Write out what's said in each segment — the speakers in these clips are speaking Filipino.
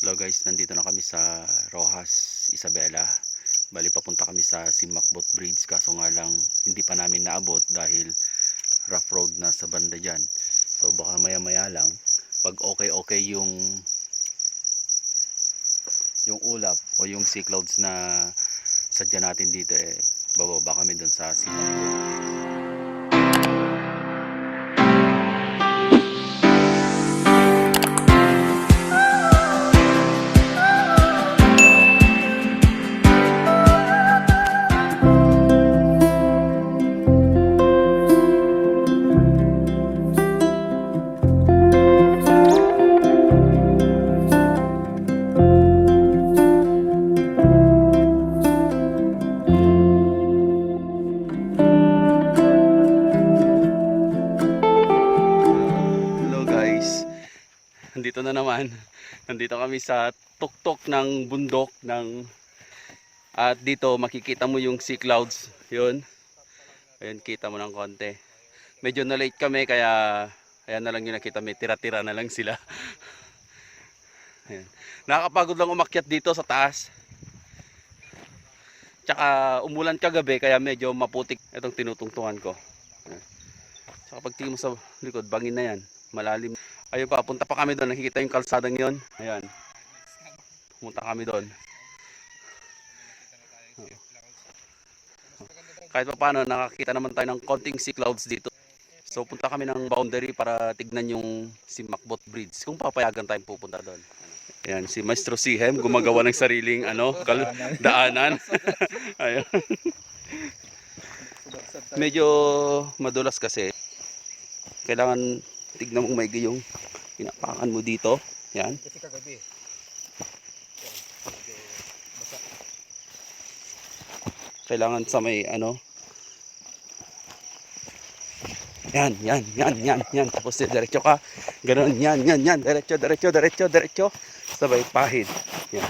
Hello guys, nandito na kami sa Rojas, Isabela. Bali papunta kami sa Simmacbot Bridge, kaso nga lang hindi pa namin naabot dahil rough road na sa banda dyan. So baka maya maya lang, pag okay yung ulap o yung sea clouds na sadya natin dito, bababa kami dun sa Simmacbot. Nandito na naman. Nandito kami sa tuktok ng bundok at dito makikita mo yung sea clouds. Yun. Ayun, kita mo ng konti. Medyo na late kami kaya ayan na lang yung nakita, may tira-tira na lang sila. Ayan. Nakakapagod lang umakyat dito sa taas. Tsaka umulan kagabi kaya medyo maputik itong tinutungtungan ko. Ayan. Tsaka pag tingin mo sa likod, bangin na yan. Malalim. Ayun pa, punta pa kami doon. Nakikita yung kalsadang yon. Ayan. Pumunta kami doon. Kahit pa paano, nakakita naman tayo ng konting sea clouds dito. So punta kami ng boundary para tignan yung Simmacbot Bridge. Kung papayagan tayong pupunta doon. Ayan, si MaestroCm gumagawa ng sariling daanan. Ayan. Medyo madulas kasi. Kailangan tignan mong maigi yung pinapakan mo dito. Yan. Kasi kagabi. Kailangan sa may Yan. Tapos diretso ka. Ganun, yan. Diretso. Sabay pahid. Yan.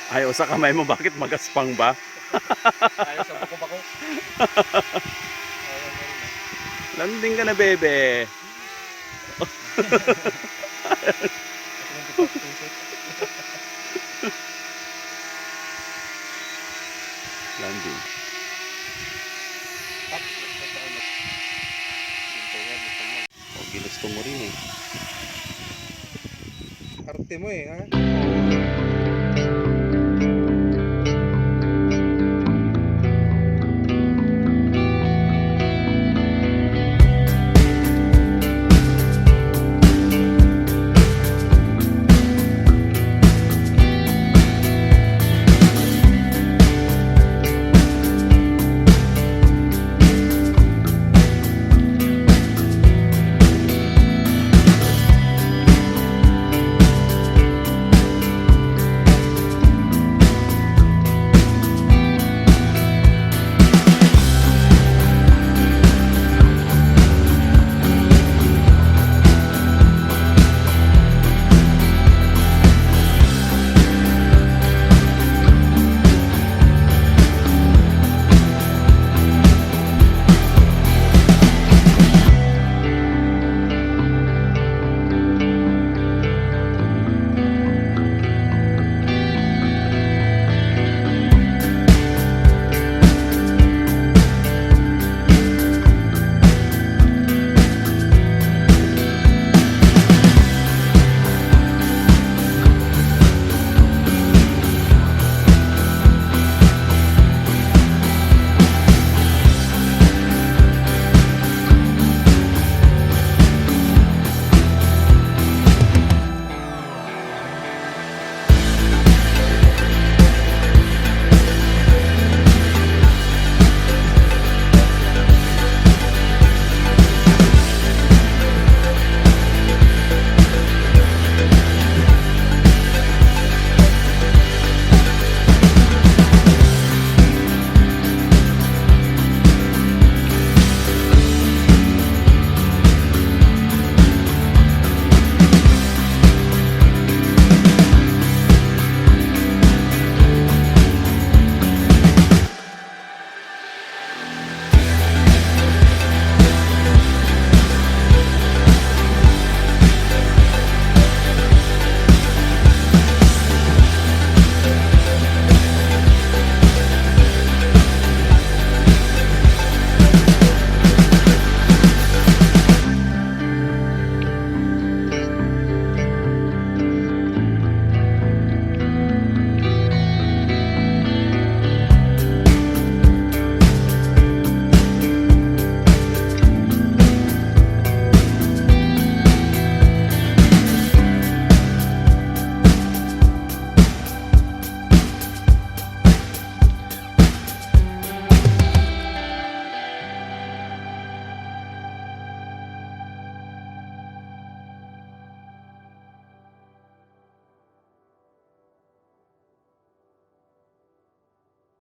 Ayaw sa kamay mo, bakit magaspang ba? Ayaw sa bako-bako. Landing ka na, bebe. Landing. O, ginusto mo rin eh. Arte mo eh, ha?